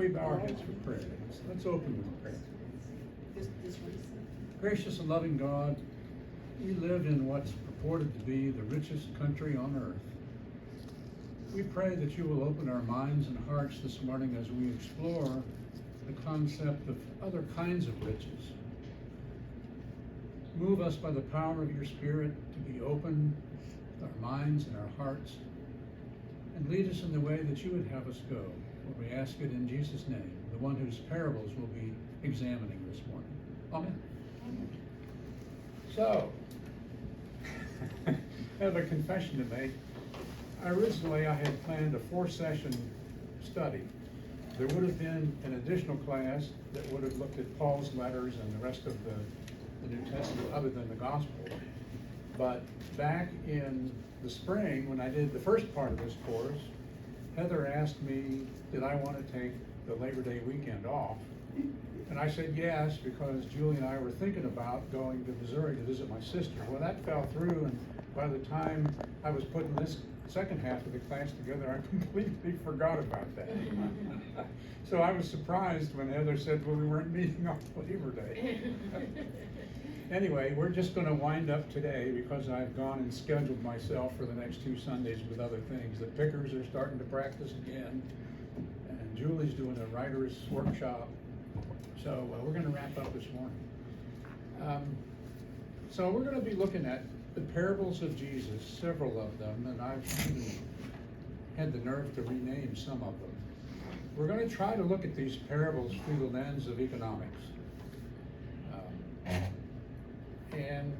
we bow our heads for prayer? Let's open with prayer. Gracious and loving God, we live in what's purported to be the richest country on earth. We pray that you will open our minds and hearts this morning as we explore the concept of other kinds of riches. Move us by the power of your Spirit to be open with our minds and our hearts, and lead us in the way that you would have us go. For we ask it in Jesus' name, the one whose parables we'll be examining this morning. Amen. So, I have a confession to make. Originally, I had planned a 4-session study. There would have been an additional class that would have looked at Paul's letters and the rest of the New Testament other than the Gospel. But back in the spring, when I did the first part of this course, Heather asked me, did I want to take the Labor Day weekend off? And I said yes, because Julie and I were thinking about going to Missouri to visit my sister. Well, that fell through, and by the time I was putting this second half of the class together, I completely forgot about that. So I was surprised when Heather said, well, we weren't meeting on Labor Day. Anyway, we're just going to wind up today because I've gone and scheduled myself for the next 2 Sundays with other things. The pickers are starting to practice again, and Julie's doing a writer's workshop. So we're going to wrap up this morning. So we're going to be looking at the parables of Jesus, several of them, and I've even had the nerve to rename some of them. We're going to try to look at these parables through the lens of economics. And,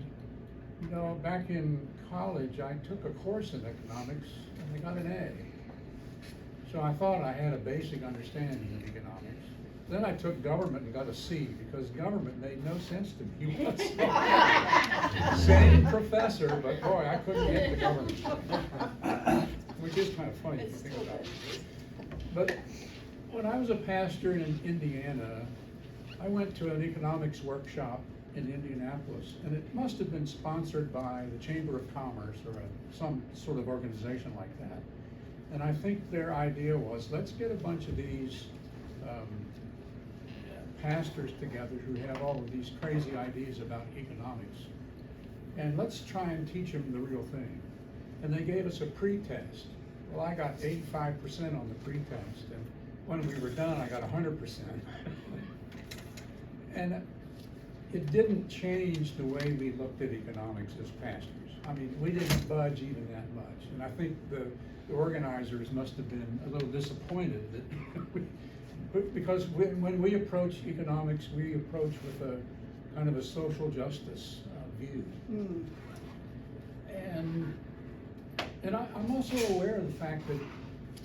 you know, back in college, I took a course in economics, and I got an A. So I thought I had a basic understanding of economics. Then I took government and got a C, because government made no sense to me. Same professor, but boy, I couldn't get the government. Which is kind of funny if you think about it. But when I was a pastor in Indiana, I went to an economics workshop in Indianapolis, and it must have been sponsored by the Chamber of Commerce or some sort of organization like that. And I think their idea was, let's get a bunch of these pastors together who have all of these crazy ideas about economics, and let's try and teach them the real thing. And they gave us a pre-test. Well, I got 85% on the pre-test, and when we were done, I got 100%. And it didn't change the way we looked at economics as pastors. I mean, we didn't budge even that much. And I think the organizers must have been a little disappointed that because when we approach economics, we approach with a kind of a social justice view. Mm. And I'm also aware of the fact that,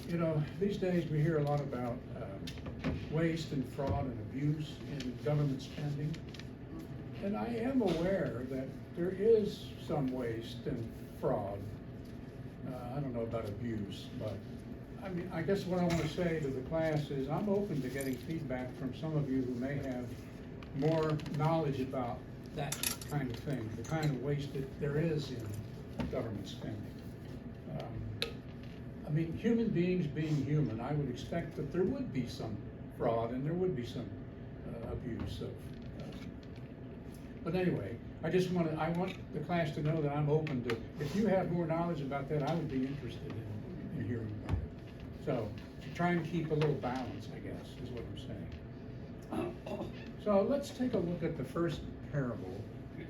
you know, these days we hear a lot about waste and fraud and abuse in government spending. And I am aware that there is some waste and fraud. I don't know about abuse, but I mean, I guess what I want to say to the class is I'm open to getting feedback from some of you who may have more knowledge about that kind of thing, the kind of waste that there is in government spending. I mean, human beings being human, I would expect that there would be some fraud and there would be some abuse of. But anyway, I want the class to know that I'm open to, if you have more knowledge about that, I would be interested in hearing about it. So, to try and keep a little balance, I guess, is what I'm saying. So let's take a look at the first parable,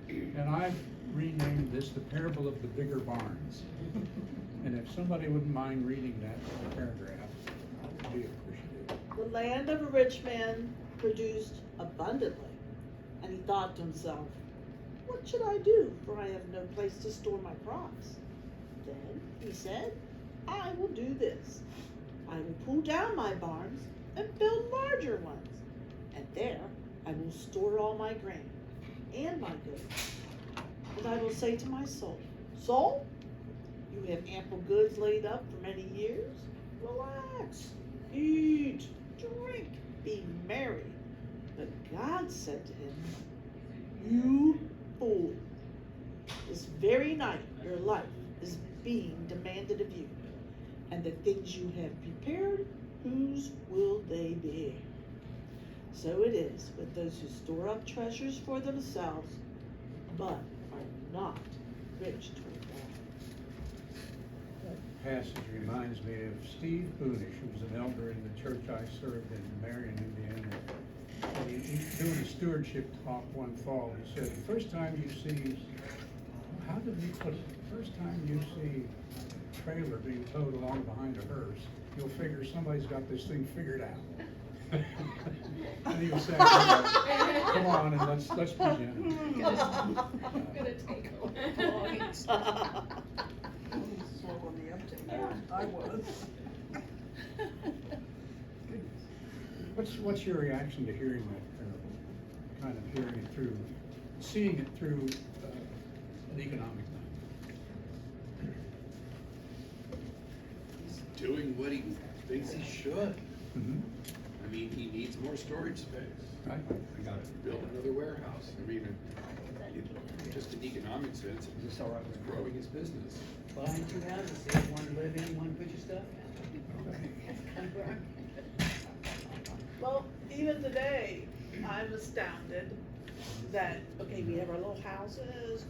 and I've renamed this the parable of the bigger barns. And if somebody wouldn't mind reading that paragraph, I would be appreciative. The land of a rich man produced abundantly. And he thought to himself, what should I do, for I have no place to store my crops? Then he said, I will do this. I will pull down my barns and build larger ones, and there I will store all my grain and my goods. And I will say to my soul, soul, you have ample goods laid up for many years. Relax, eat, drink, be merry. But God said to him, you fool, this very night your life is being demanded of you, and the things you have prepared, whose will they be? So it is with those who store up treasures for themselves, but are not rich toward God. That passage reminds me of Steve Boonish, who was an elder in the church I served in Marion, Indiana. And he doing a stewardship talk one fall, he said, the first time you see, how did he put it? The first time you see a trailer being towed along behind a hearse, you'll figure somebody's got this thing figured out. And he was saying, come on, and let's begin. Gonna take a long Slow on the uptake. I was. What's your reaction to hearing that parable? Kind of hearing it through, seeing it through an economic lens? He's doing what he thinks he should. Mhm. I mean, he needs more storage space. Right, I got it. Build another warehouse. I mean, just in economic sense, Is this all right? it's growing his business. Buying two houses, see if one to live in, one to put your stuff in. Okay. That's kind of where I'm Well, even today, I'm astounded that, okay, we have our little houses,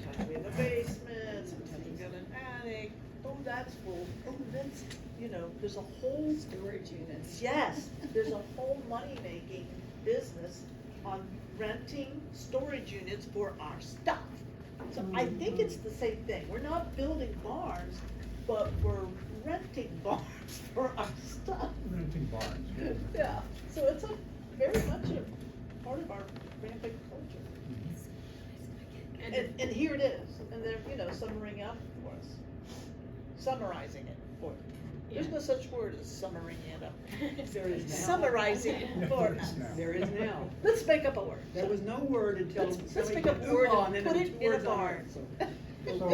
sometimes we have a basement, sometimes we got an attic, oh, that's full, oh, that's, there's a whole, storage units. yes, there's a whole money-making business on renting storage units for our stuff. So I think it's the same thing, we're not building barns, but we're renting barns for our stuff. Renting barns. Yeah, so it's very much a part of our rampant culture. And here it is, and they're, summing up for us, summarizing it for us. There's no such word as summarizing it up. There is now. Summarizing it for us. There is now. Let's make up a word. There was no word until Let's somebody make up put a word on and it put and it in a words on barn. it, so. So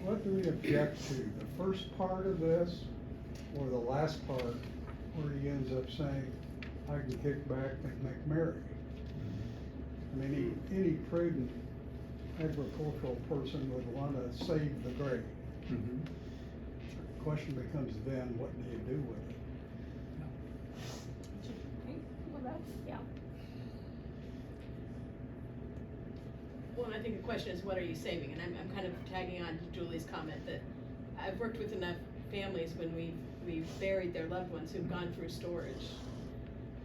what do we object to, the first part of this, or the last part, where he ends up saying, I can kick back and make merry? I mean, any prudent agricultural person would wanna save the grain. Mhm. The question becomes then, what do you do with it? Well, that's, yeah. Well, and I think the question is, what are you saving? And I'm kind of tagging on to Julie's comment that I've worked with enough families when we've buried their loved ones who've gone through storage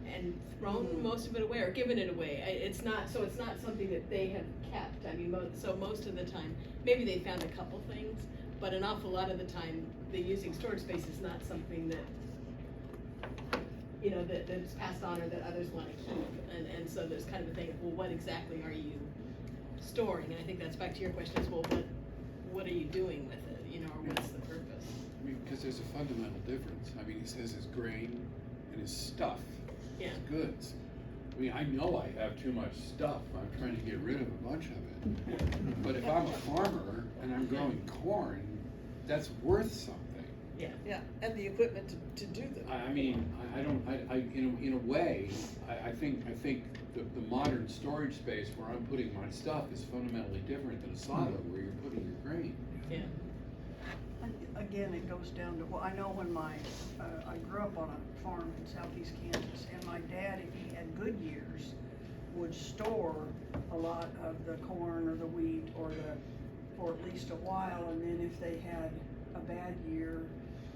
and thrown most of it away or given it away. It's not something that they have kept. I mean, so most of the time, maybe they found a couple things, but an awful lot of the time, the using storage space is not something that, that's passed on or that others want to keep. And so there's kind of a thing of, well, what exactly are you storing? And I think that's back to your question is, well, what are you doing with it, or what's the purpose? I mean, because there's a fundamental difference. I mean, he says his grain and his stuff, Yeah. his goods. I mean, I know I have too much stuff. I'm trying to get rid of a bunch of it. But if I'm a farmer and I'm growing corn, that's worth something. Yeah, and the equipment to do them. I mean, in a way, I think the modern storage space where I'm putting my stuff is fundamentally different than a silo where you're putting your grain. Yeah. Again, it goes down to, well, I know when I grew up on a farm in southeast Kansas, and my dad, if he had good years, would store a lot of the corn or the wheat for at least a while, and then if they had a bad year,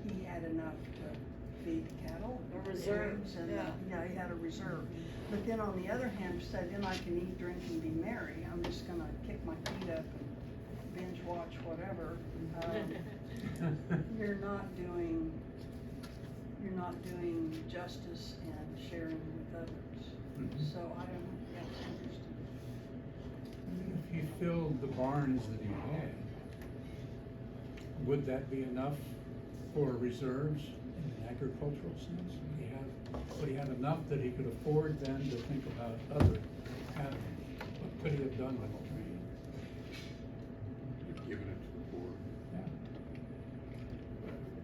he had enough to feed the cattle. A reserve, pigs, and, yeah. he had a reserve. But then on the other hand, said, then I can eat, drink, and be merry. I'm just gonna kick my feet up and binge watch whatever. You're not doing justice and sharing with others. Mhm. So I don't, yeah, it's interesting. If he filled the barns that he had, would that be enough for reserves in an agricultural sense? Would he have enough that he could afford then to think about other avenues? What could he have done with the grain? Giving it to the poor. Yeah.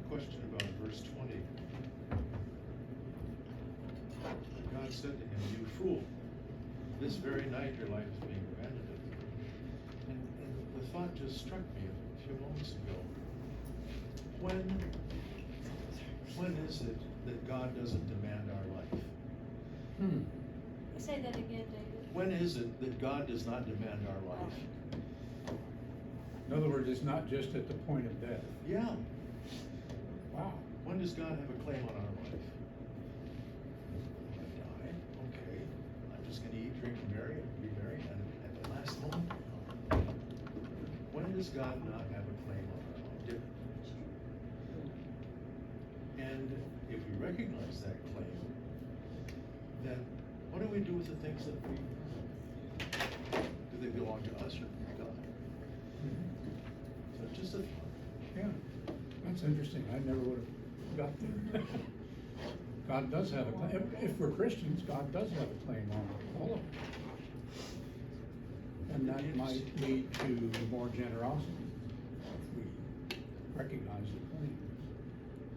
Question about verse 20. God said to him, "You fool, this very night your life is being granted of you." And the thought just struck me a few moments ago. When is it that God doesn't demand our life? Say that again, David. When is it that God does not demand our life? In other words, it's not just at the point of death. Yeah. Wow. When does God have a claim on our life? I die, okay. I'm just gonna eat, drink, and be married, and at the last moment. When does God not have a claim on our life? And if we recognize that claim, then what do we do with the things that we, do they belong to us or God? So just a thought. Yeah, that's interesting. I never would have got there. God does have a claim. If we're Christians, God does have a claim on all of it. And that might lead to more generosity if we recognize the claim.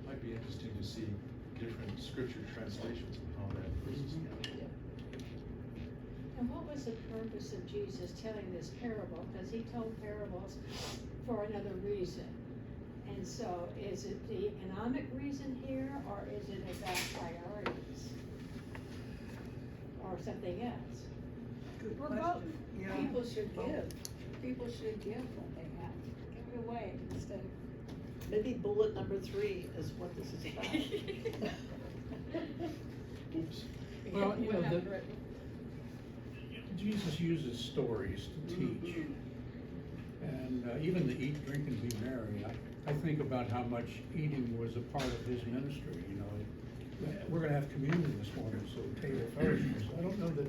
Might be interesting to see different scripture translations of how that verse is handled. And what was the purpose of Jesus telling this parable? Because he told parables for another reason. And so is it the economic reason here, or is it about priorities? Or something else? Good Or question. both. Yeah. People should give. People should give what they have. Give it away instead of. Maybe bullet number 3 is what this is about. Oops. Well, you know, What happened, Rick? Jesus uses stories to teach. And even the eat, drink, and be merry, I think about how much eating was a part of his ministry, you know. We're gonna have communion this morning, so table fellowship. So I don't know that,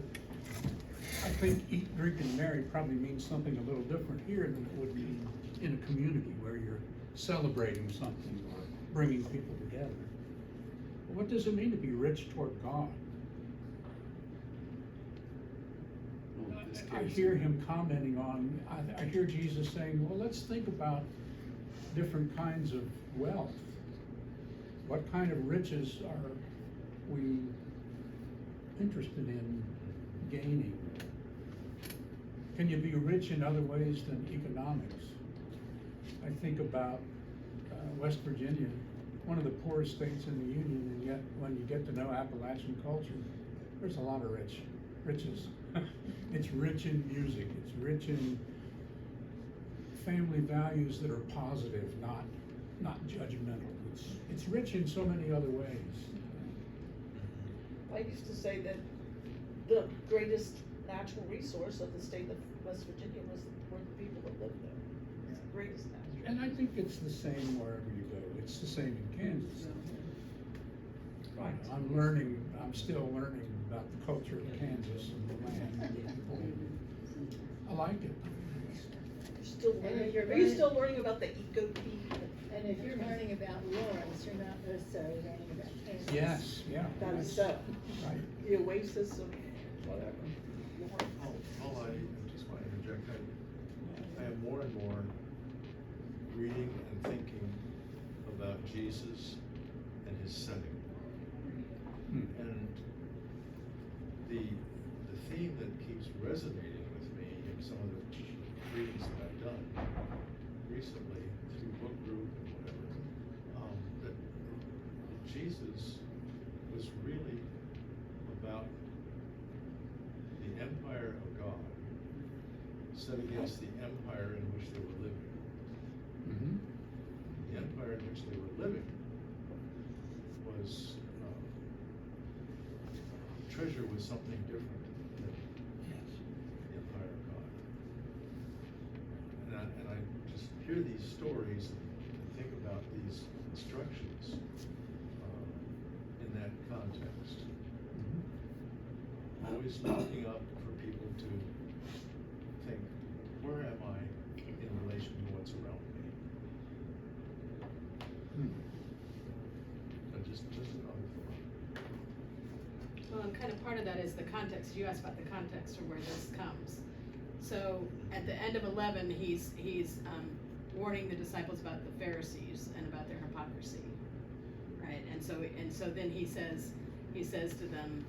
I think eat, drink, and merry probably means something a little different here than it would mean in a community where you're celebrating something or bringing people together. What does it mean to be rich toward God? Well, in this I case- hear him commenting on, I hear Jesus saying, well, let's think about different kinds of wealth. What kind of riches are we interested in gaining? Can you be rich in other ways than economics? I think about West Virginia, one of the poorest states in the Union, and yet when you get to know Appalachian culture, there's a lot of riches. It's rich in music, it's rich in family values that are positive, not judgmental. It's rich in so many other ways. I used to say that the greatest natural resource of the state of West Virginia were the people that lived there. It's the greatest natural. And I think it's the same wherever you go. It's the same in Kansas. Right. I'm still learning about the culture of Kansas and the land and the people. I like it. Still And learning. if you're Are you learning- still learning about the eco-peak? And if you're learning about Lawrence, you're not necessarily learning about Kansas. Yes, yeah. That is that's so. Right. The oasis of whatever. All I just want to interject, I am more and more reading and thinking about Jesus and his setting. And the theme that keeps resonating with me in some of the readings that I've done recently through book group and whatever, that Jesus was really about the empire of God set against the empire in which they were living. Mm-hmm. The empire in which they were living was treasure was something different than the empire of God. And I just hear these stories and think about these instructions in that context. Always looking up for people to think, where am I in relation to what's around me? But just another thought. Well, and kind of part of that is the context. You asked about the context of where this comes. So at the end of 11, he's warning the disciples about the Pharisees and about their hypocrisy, right? And so then he says to them,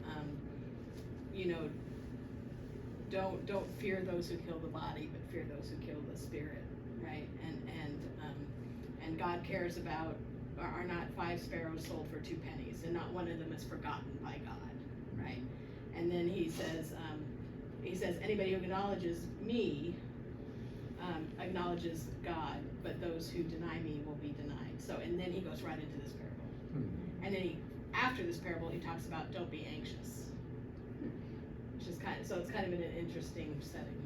don't fear those who kill the body, but fear those who kill the spirit, right? And God cares about, are not 5 sparrows sold for 2 pennies, and not one of them is forgotten by God, right? And then he says, anybody who acknowledges me, acknowledges God, but those who deny me will be denied. So, and then he goes right into this parable. And then after this parable, he talks about don't be anxious. Which is so it's kind of in an interesting setting.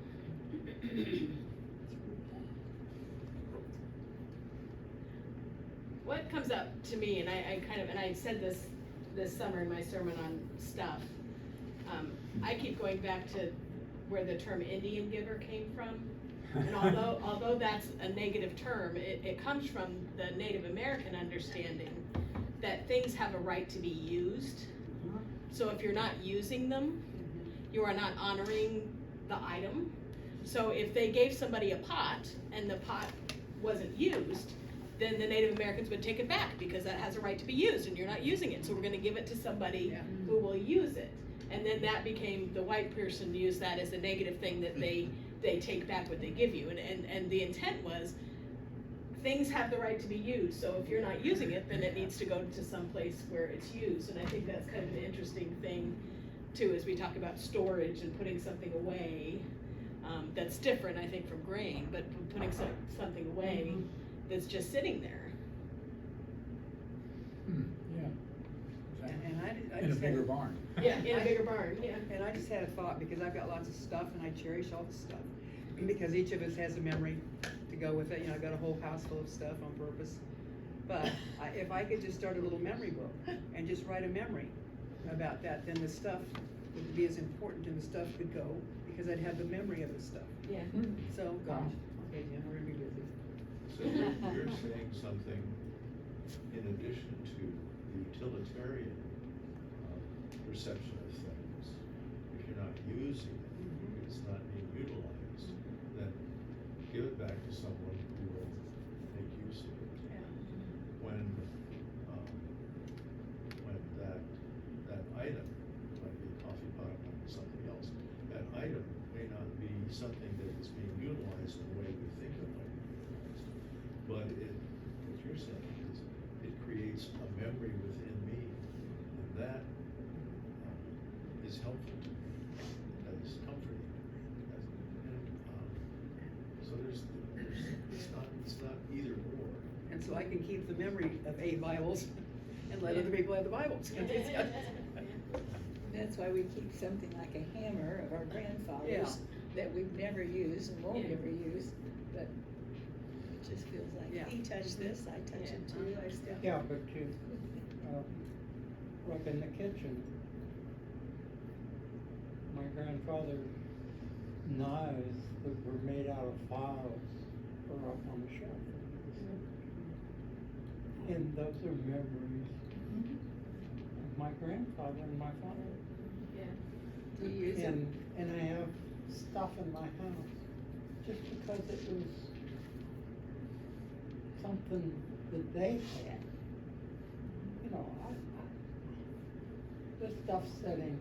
What comes up to me, and I said this summer in my sermon on stuff, I keep going back to where the term Indian giver came from. And although that's a negative term, it comes from the Native American understanding that things have a right to be used. So if you're not using them, you are not honoring the item. So if they gave somebody a pot and the pot wasn't used, then the Native Americans would take it back because that has a right to be used and you're not using it. So we're gonna give it to somebody who will use it. And then that became, the white person used that as a negative thing that they take back what they give you. And the intent was, things have the right to be used. So if you're not using it, then it needs to go to some place where it's used. And I think that's kind of an interesting thing too, as we talk about storage and putting something away. That's different, I think, from grain, but putting something away that's just sitting there. Yeah. And I In a just bigger had, barn. Yeah, in a bigger barn, yeah. and I just had a thought, because I've got lots of stuff and I cherish all the stuff. Because each of us has a memory to go with it, you know, I've got a whole house full of stuff on purpose. But if I could just start a little memory book and just write a memory about that, then the stuff would be as important and the stuff could go, because I'd have the memory of the stuff. Yeah. So, gosh, okay, Jim, we're gonna be busy. So you're saying something in addition to the utilitarian perception of things. If you're not using it, it's not being utilized, then give it back to someone who will make use of it. Yeah. When that item, might be a coffee pot, might be something else, that item may not be something that is being utilized in the way we think it might be utilized. But what you're saying is, it creates a memory within me, and that is helpful to me, that is comforting to me. So it's not either or. And so I can keep the memory of 8 Bibles and let other people have the Bibles. That's why we keep something like a hammer of our grandfathers that we've never used and won't ever use, but it just feels like, he touched this, I touch it too, I still. Yeah, but like in the kitchen, my grandfather's knives that were made out of files are up on the shelf. And those are memories of my grandfather and my father. Yeah. Do you use them? And I have stuff in my house just because it was something that they had. You know, there's stuff sitting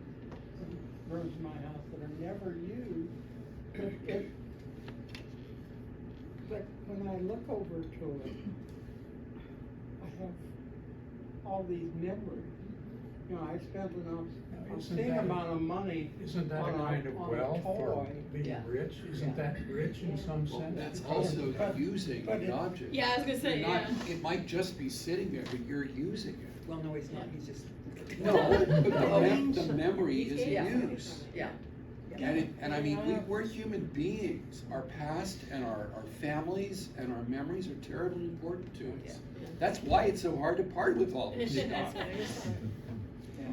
in rooms in my house that are never used. But when I look over to it, I have all these memories. You know, I spent a Isn't obscene that- amount of money Isn't that a on kind of on wealth or toy. being rich? Isn't that rich in some Well, sense? that's Because- also but- using but the it- object. Yeah, I was gonna say, You're not- yeah. It might just be sitting there, but you're using it. Well, no, he's not, he's just. No, but No. the memory is Yeah. in use. Yeah. And I mean, we're human beings. Our past and our families and our memories are terribly important to us. That's why it's so hard to part with all this stuff.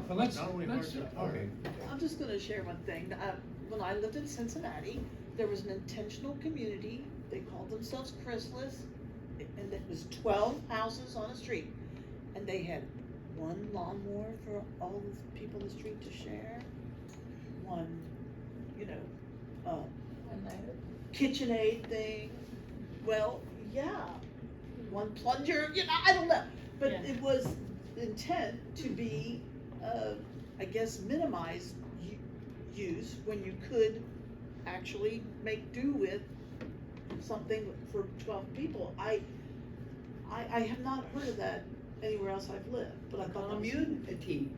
Well, let's, Not only hard let's, to- okay. I'm just gonna share one thing. When I lived in Cincinnati, there was an intentional community. They called themselves Chrysalis, and it was 12 houses on a street. And they had one lawnmower for all the people in the street to share. One, KitchenAid thing. Well, yeah, one plunger, I don't know. But Yeah. it was intent to be, I guess, minimize use when you could actually make do with something for 12 people. I have not heard of that anywhere else I've lived, but I thought that was- Community.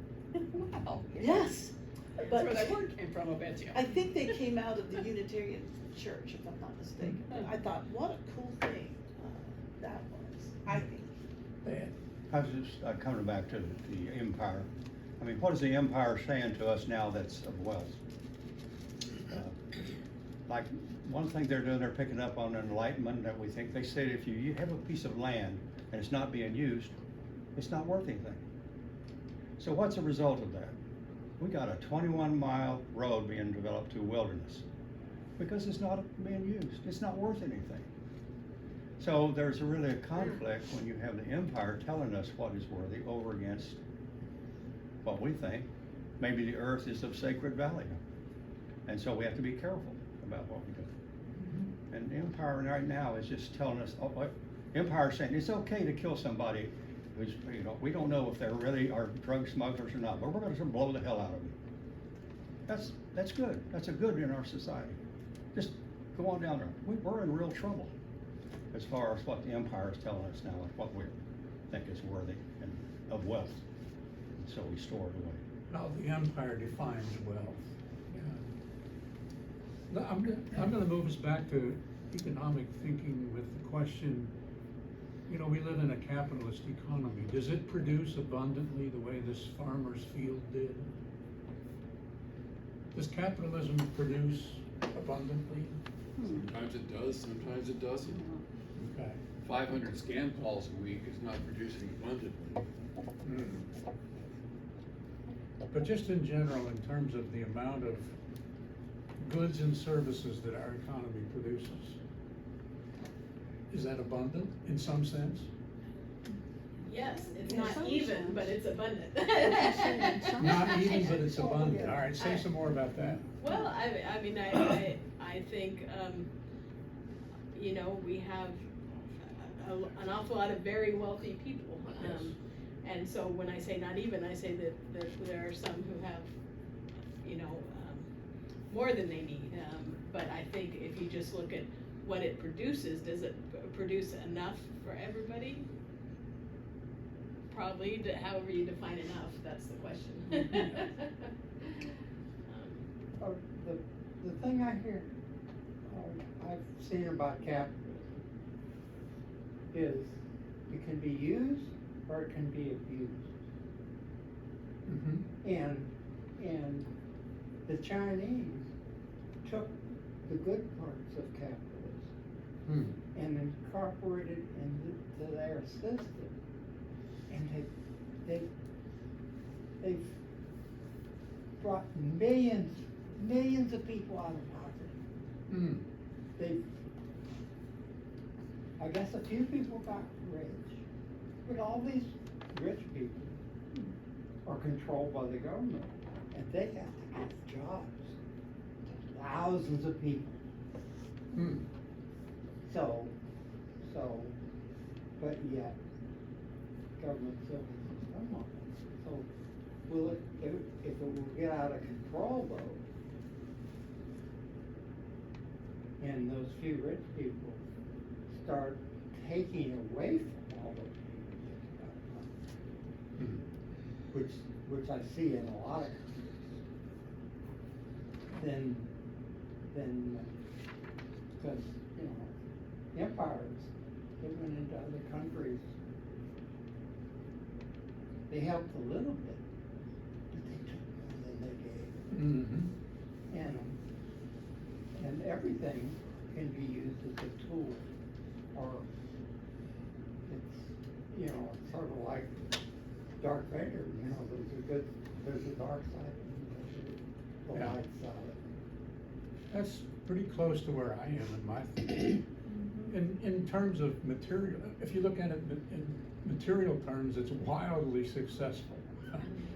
Wow. Yes, That's But where that word came from, I bet you. I think they came out of the Unitarian Church, if I'm not mistaken. I thought, what a cool thing that was, I think. Bad. I was just coming back to the empire. I mean, what is the empire saying to us now that's of wealth? Like, one thing they're doing, they're picking up on enlightenment that we think, they said if you have a piece of land and it's not being used, it's not worth anything. So what's the result of that? We got a 21-mile road being developed to wilderness because it's not being used. It's not worth anything. So there's really a conflict when you have the empire telling us what is worthy over against what we think. Maybe the earth is of sacred value. And so we have to be careful about what we do. And the empire right now is just telling us, empire is saying it's okay to kill somebody who's, we don't know if they really are drug smugglers or not, but we're going to blow the hell out of them. That's good. That's a good in our society. Just go on down there. We're in real trouble as far as what the empire is telling us now, and what we think is worthy and of wealth. And so we store it away. How the empire defines wealth. Yeah. I'm gonna move us back to economic thinking with the question, we live in a capitalist economy. Does it produce abundantly the way this farmer's field did? Does capitalism produce abundantly? Sometimes it does, sometimes it doesn't. Okay. 500 scan calls a week is not producing abundantly. But just in general, in terms of the amount of goods and services that our economy produces, is that abundant in some sense? Yes, it's In not some even, sense. but it's abundant. Not even, but it's abundant. All right, say some more about that. Well, I mean, I think, we have an awful lot of very wealthy people. Yes. And so when I say not even, I say that there are some who have, more than they need. But I think if you just look at what it produces, does it produce enough for everybody? Probably, however you define enough, that's the question. The thing I hear, I've seen about capitalism is it can be used or it can be abused. And the Chinese took the good parts of capitalism and incorporated into their system, and they've brought millions of people out of poverty. I guess a few people got rich, but all these rich people are controlled by the government, and they have to give jobs to thousands of people. So, but yet, government still has some of it. So, will it, if it will get out of control though, and those few rich people start taking away from all those people, which I see in a lot of countries, then, because, empires that went into other countries, they helped a little bit, but they took more than they gave. And everything can be used as a tool, or it's, it's sort of like Darth Vader, there's a dark side and there's the light side. That's pretty close to where I am in my thinking. In terms of material, if you look at it in material terms, it's wildly successful.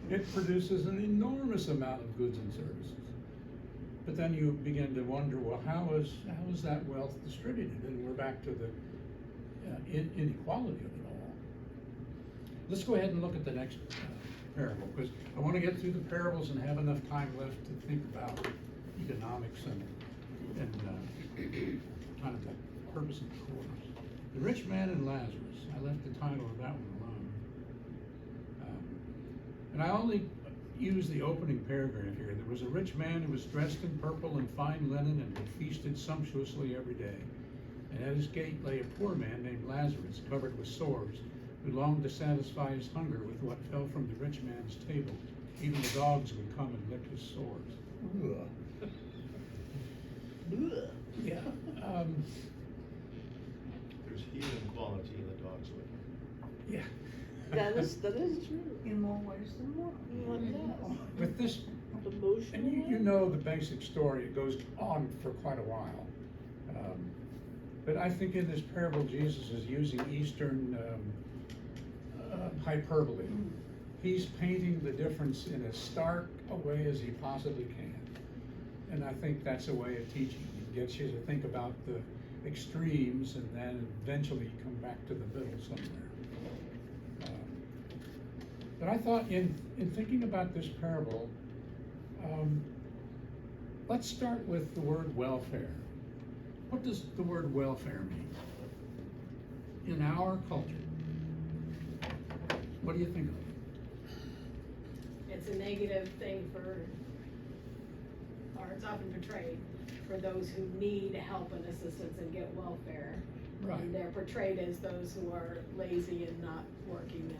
It produces an enormous amount of goods and services. But then you begin to wonder, well, how is that wealth distributed? And we're back to the inequality of it all. Let's go ahead and look at the next parable, because I want to get through the parables and have enough time left to think about economics and kind of the purpose of the course. The rich man and Lazarus. I left the title of that one alone. And I only use the opening paragraph here. There was a rich man who was dressed in purple and fine linen and who feasted sumptuously every day. And at his gate lay a poor man named Lazarus, covered with sores, who longed to satisfy his hunger with what fell from the rich man's table. Even the dogs would come and lick his sores. Yeah. There's healing quality in the dog's lick. Yeah. That is true. In more ways than one. With this, Emotional. and you know the basic story, it goes on for quite a while. But I think in this parable, Jesus is using Eastern hyperbole. He's painting the difference in as stark a way as he possibly can. And I think that's a way of teaching. It gets you to think about the extremes and then eventually come back to the middle somewhere. But I thought in thinking about this parable, let's start with the word welfare. What does the word welfare mean in our culture? What do you think of it? It's a negative thing or it's often portrayed for those who need help and assistance and get welfare. Right. And they're portrayed as those who are lazy and not working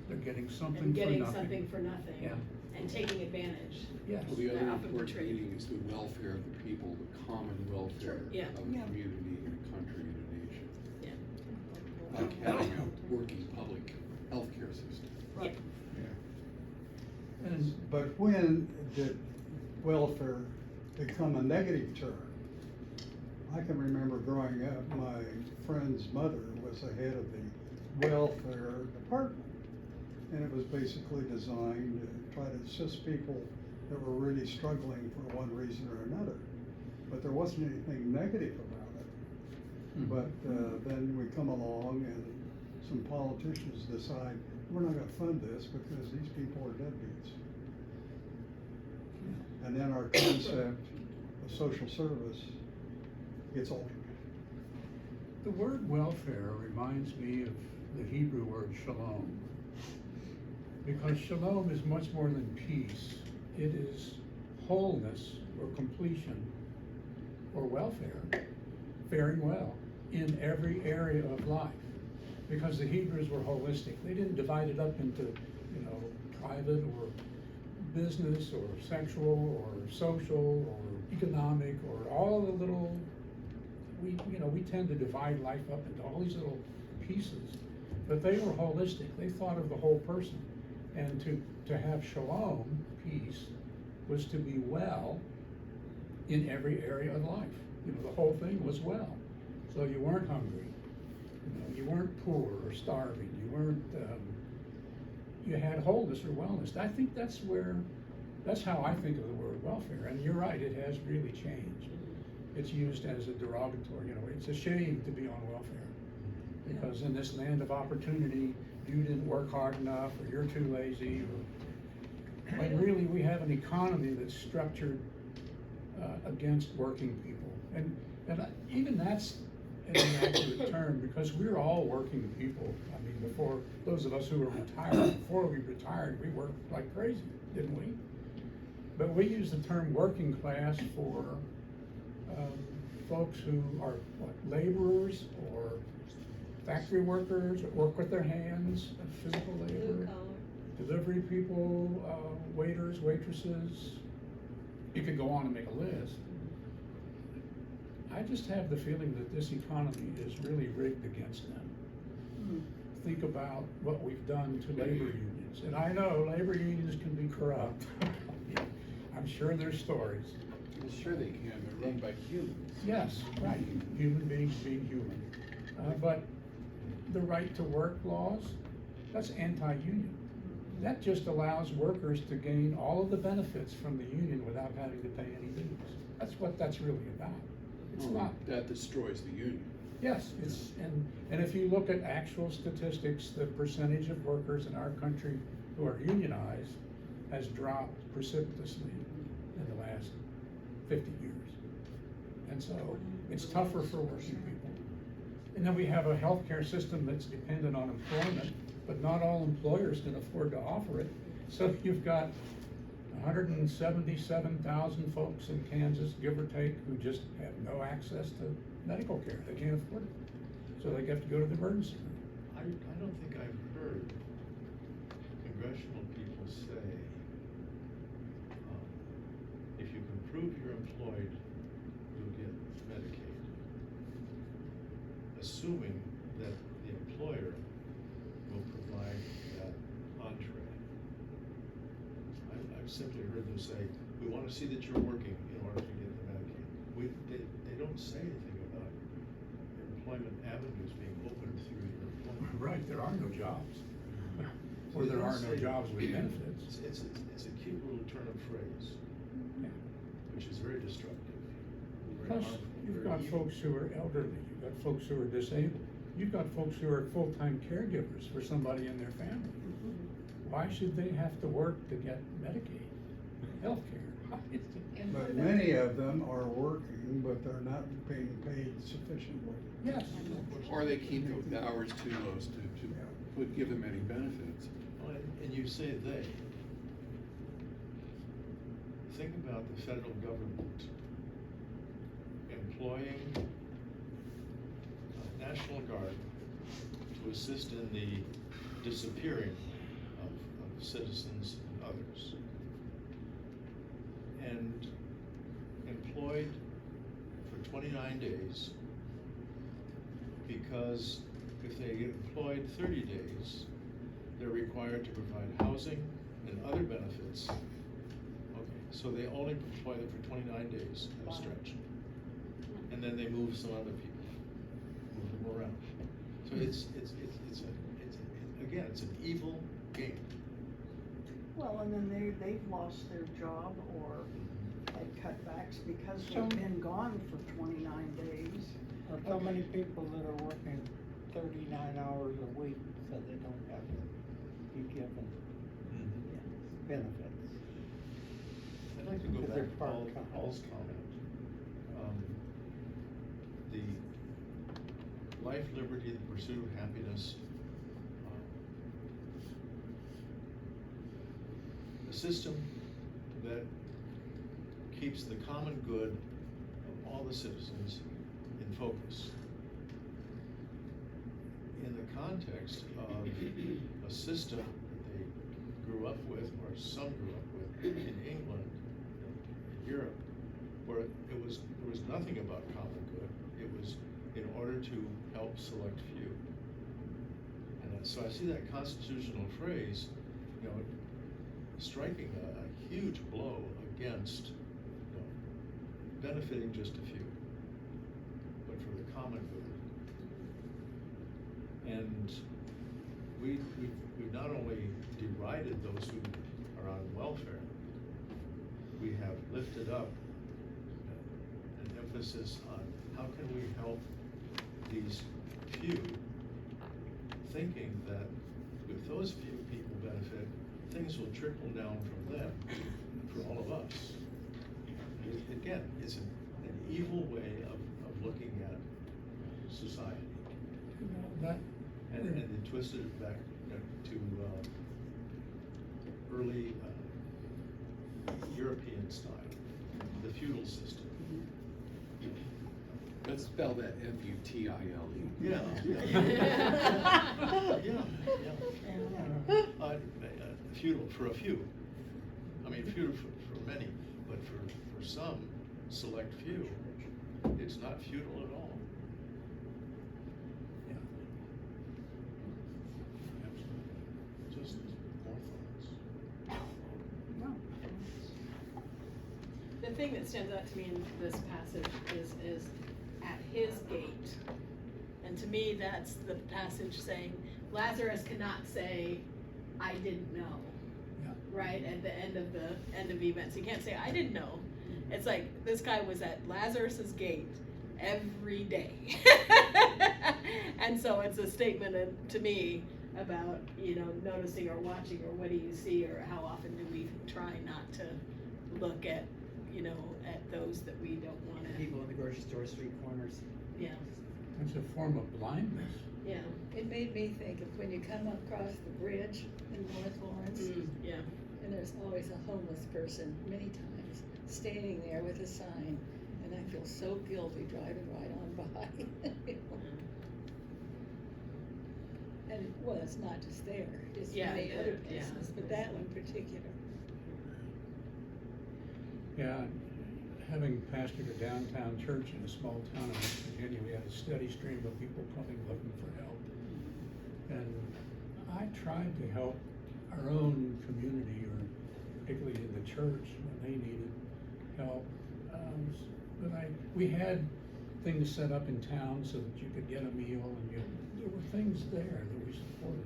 They're getting something and for getting nothing. something for nothing. Yeah. And taking advantage. Yes. Well, the other They're often important portrayed. meaning is the welfare of the people, the common welfare Yeah. of a community and a country and a nation. Yeah. Like having a working public healthcare system. Yeah. And But when did welfare become a negative term? I can remember growing up, my friend's mother was the head of the welfare department. And it was basically designed to try to assist people that were really struggling for one reason or another. But there wasn't anything negative about it. But then we come along and some politicians decide, we're not gonna fund this because these people are deadbeats. And then our concept of social service gets altered. the word welfare reminds me of the Hebrew word shalom. Because shalom is much more than peace. It is wholeness or completion or welfare, faring well in every area of life. Because the Hebrews were holistic. They didn't divide it up into, private or business or sexual or social or economic or all the little, we tend to divide life up into all these little pieces. But they were holistic. They thought of the whole person. And to have shalom, peace, was to be well in every area of life. The whole thing was well. So you weren't hungry. You weren't poor or starving. You weren't, you had wholeness or wellness. I think that's how I think of the word welfare. And you're right, it has really changed. It's used as a derogatory, it's a shame to be on welfare. Because in this land of opportunity, you didn't work hard enough, or you're too lazy, or, when really we have an economy that's structured against working people. And even that's an inaccurate term, because we're all working people. I mean, before, those of us who were retired, before we retired, we worked like crazy, didn't we? But we use the term working class for folks who are laborers or factory workers, or work with their hands, physical labor, delivery people, waiters, waitresses. You could go on and make a list. I just have the feeling that this economy is really rigged against them. Think about what we've done to labor unions. And I know labor unions can be corrupt. I'm sure there's stories. Well, sure they can, they're run by humans. Yes, right, human beings being human. But the right to work laws, that's anti-union. That just allows workers to gain all of the benefits from the union without having to pay any dues. That's what that's really about. It's not. That destroys the union. Yes, and if you look at actual statistics, the percentage of workers in our country who are unionized has dropped precipitously in the last 50 years. And so it's tougher for working people. And then we have a healthcare system that's dependent on employment, but not all employers can afford to offer it. So you've got 177,000 folks in Kansas, give or take, who just have no access to medical care. They can't afford it. So they have to go to the emergency room. I don't think I've heard congressional people say, if you can prove you're employed, you'll get Medicaid, assuming that the employer will provide that entree. I've simply heard them say, we want to see that you're working in order to get the Medicaid. They don't say anything about employment avenues being opened through your employment. Right, there are no jobs. Or there are no jobs with benefits. It's a cute little turn of phrase, Yeah. which is very destructive. Very Plus, harmful, you've very got evil. folks who are elderly, you've got folks who are disabled, you've got folks who are full-time caregivers for somebody in their family. Why should they have to work to get Medicaid, healthcare? And But what about- many of them are working, but they're not being paid sufficiently. Yes. Or they keep the hours too low to would give them any benefits. Well, and you say they. Think about the federal government employing a National Guard to assist in the disappearing of citizens and others. And employed for 29 days, because if they get employed 30 days, they're required to provide housing and other benefits. Okay, so they only employ them for 29 days at a stretch. And then they move some other people, move them around. So it's an evil game. Well, and then they've lost their job or had cutbacks because So- they've been gone for 29 days. There are so many people that are working 39 hours a week, so they don't have to be given benefits. I'd like to go Because back they're to part-time. Paul's comment. The life, liberty, the pursuit of happiness. A system that keeps the common good of all the citizens in focus. In the context of a system that they grew up with, or some grew up with, in England, in Europe, where there was nothing about common good. It was in order to help select few. And so I see that constitutional phrase, striking a huge blow against benefiting just a few, but for the common good. And we've not only derided those who are on welfare, we have lifted up an emphasis on how can we help these few, thinking that if those few people benefit, things will trickle down from them for all of us. Again, it's an evil way of looking at society. And they twisted it back to early European style, the feudal system. Let's spell that F-U-T-I-L-E. Yeah. Feudal for a few. I mean, feudal for many, but for some select few, it's not feudal at all. Just more thoughts. The thing that stands out to me in this passage is at his gate. And to me, that's the passage saying, Lazarus cannot say, I didn't know. Yeah. Right, at the end of events. He can't say, I didn't know. It's like, this guy was at Lazarus's gate every day. And so it's a statement to me about, noticing or watching, or what do you see, or how often do we try not to look at, at those that we don't want to. People in the grocery store, street corners. Yeah, It's a form of blindness. yeah. It made me think of when you come across the bridge in North Lawrence, Yeah. And there's always a homeless person, many times, standing there with a sign, and I feel so guilty driving right on by. And, well, it's not just there, it's Yeah, many yeah, other yeah. places, but that one particular. Yeah, having pastored a downtown church in a small town in West Virginia, we had a steady stream of people coming looking for help. And I tried to help our own community, or particularly in the church when they needed help. But we had things set up in town so that you could get a meal, and there were things there that we supported.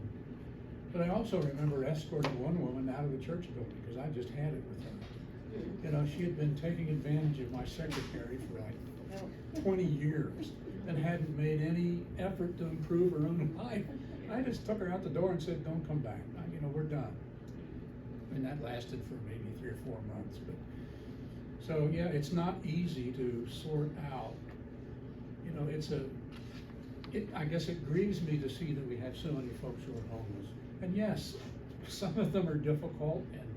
But I also remember escorting one woman out of the church building because I just had it with her. You know, she had been taking advantage of my secretary for like 20 years and hadn't made any effort to improve her own life. I just took her out the door and said, "Don't come back. You know, we're done." And that lasted for maybe 3 or 4 months. But so yeah, it's not easy to sort out. You know, I guess it grieves me to see that we have so many folks who are homeless. And yes, some of them are difficult and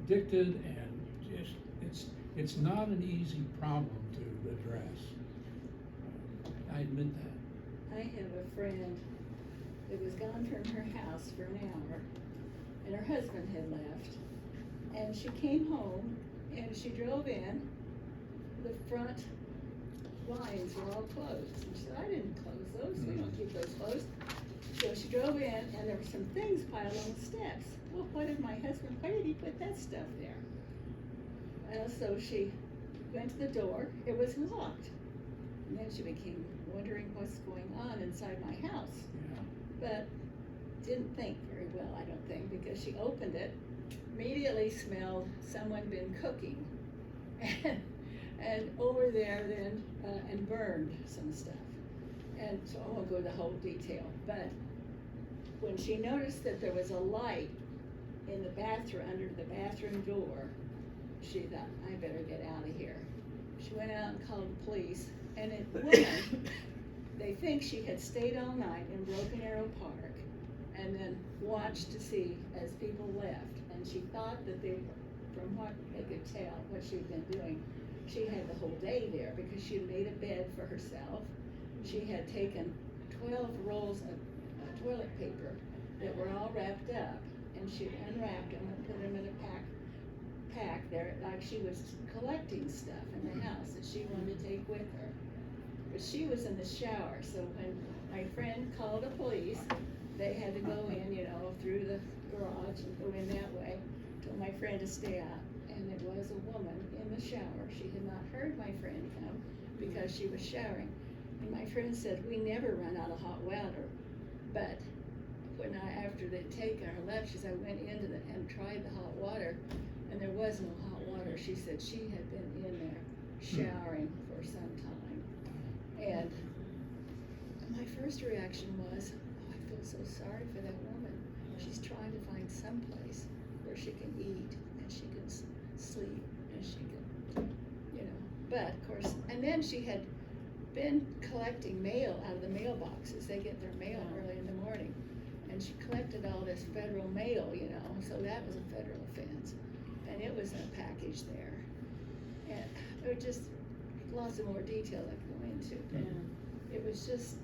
addicted, and it's not an easy problem to address. I admit that. I have a friend that was gone from her house for an hour, and her husband had left, and she came home, and she drove in, the front blinds were all closed, and she said, "I didn't close those, we don't keep those closed." So she drove in, and there were some things piled on the steps. Well, why did he put that stuff there? So she went to the door, it was locked, and then she became wondering what's going on inside my house. Yeah. But didn't think very well, I don't think, because she opened it, immediately smelled someone been cooking, and over there then, and burned some stuff. And so I won't go into the whole detail, but when she noticed that there was a light in the bathroom, under the bathroom door, she thought, "I better get out of here." She went out and called the police, and a woman, they think she had stayed all night in Broken Arrow Park and then watched to see as people left, and she thought that from what they could tell, what she'd been doing, she had the whole day there because she had made a bed for herself. She had taken 12 rolls of toilet paper that were all wrapped up, and she unwrapped them and put them in a pack there, like she was collecting stuff in the house that she wanted to take with her. But she was in the shower, so when my friend called the police, they had to go in, through the garage and go in that way. Told my friend to stay out, and there was a woman in the shower. She had not heard my friend come because she was showering. And my friend said, "We never run out of hot water." But after they'd taken her left, she said, "I went into and tried the hot water, and there was no hot water." She said she had been in there showering for some time. And my first reaction was, "Oh, I feel so sorry for that woman. She's trying to find some place where she can eat and she can sleep and she can, But of course, and then she had been collecting mail out of the mailboxes. They get their mail early in the morning. And she collected all this federal mail, so that was a federal offense. And it was in a package there. And there were just lots of more detail I could go into. But it was just,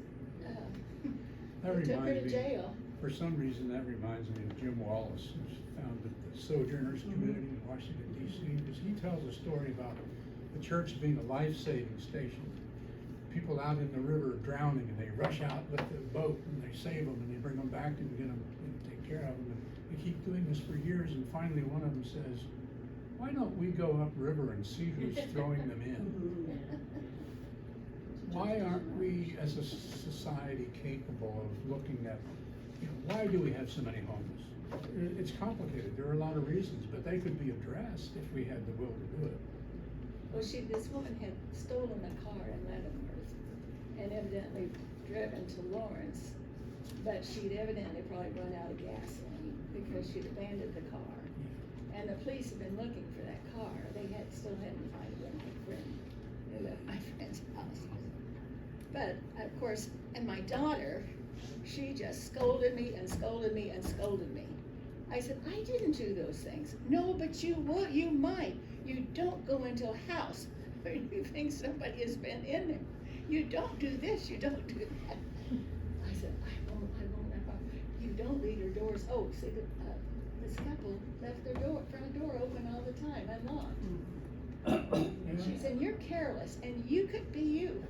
That they took her to reminds me, jail. for some reason, that reminds me of Jim Wallace, who's founded the Sojourners Community in Washington, D.C., because he tells a story about the church being a life-saving station. People out in the river drowning, and they rush out with the boat, and they save them, and they bring them back and get them, take care of them. And they keep doing this for years, and finally one of them says, "Why don't we go upriver and see who's throwing them in? Why aren't we, as a society, capable of looking at, why do we have so many homeless? It's complicated. There are a lot of reasons, but they could be addressed if we had the will to do it." Well, this woman had stolen a car in Leavenworth and evidently driven to Lawrence, but she'd evidently probably run out of gasoline because she'd abandoned the car. And the police had been looking for that car. They still hadn't found it in my friend's house. But of course, and my daughter, she just scolded me and scolded me and scolded me. I said, I didn't do those things. No, but you would, you might. You don't go into a house where you think somebody has been in there. You don't do this, you don't do that. I said, I won't. You don't leave your doors, oh, see, this couple left their front door open all the time, unlocked. She said, you're careless, and you could be you.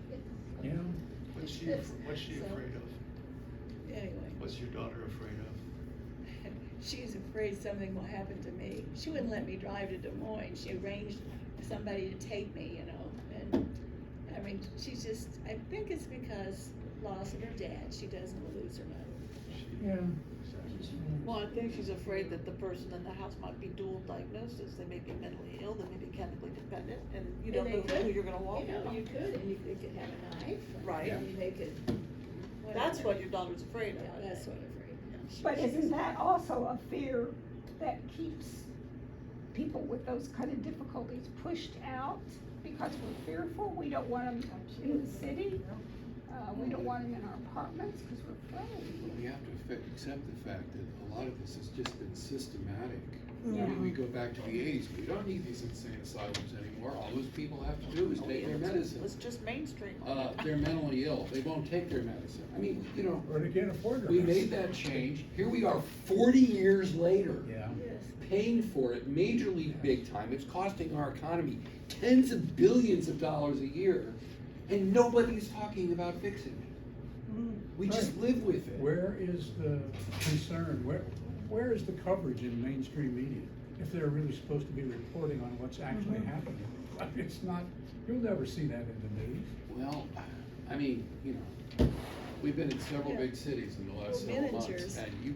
Yeah. What's she So- afraid of? Anyway. What's your daughter afraid of? She's afraid something will happen to me. She wouldn't let me drive to Des Moines. She arranged somebody to take me, you know, and, I mean, she's just, I think it's because loss of her dad, she doesn't want to lose her mother. Yeah. Well, I think she's afraid that the person in the house might be dual diagnosis. They may be mentally ill, they may be chemically dependent, and you don't And know they could, who you're gonna walk you know, in you on. could, and they could have a knife. Right. And they could. That's whatever. what your daughter's afraid of. Yeah, that's what I'm afraid of. But isn't that also a fear that keeps people with those kind of difficulties pushed out? Because we're fearful, we don't want them in the city, we don't want them in our apartments because we're afraid. We have to accept the fact that a lot of this has just been systematic. Yeah. We go back to the 80s, we don't need these insane asylums anymore. All those people have to do is take their medicine. It's just mainstream. They're mentally ill, they won't take their medicine. I mean, you know, Or they can't afford it. we made that change. Here we are 40 years later. Yeah. Yes. Paying for it majorly big time. It's costing our economy tens of billions of dollars a year, and nobody's talking about fixing it. We just live with it. Where is the concern? Where is the coverage in mainstream media? If they're really supposed to be reporting on what's actually happening. It's not, you'll never see that in the news. Well, I mean, you know, we've been in several big cities in the last Well, several months, managers. and you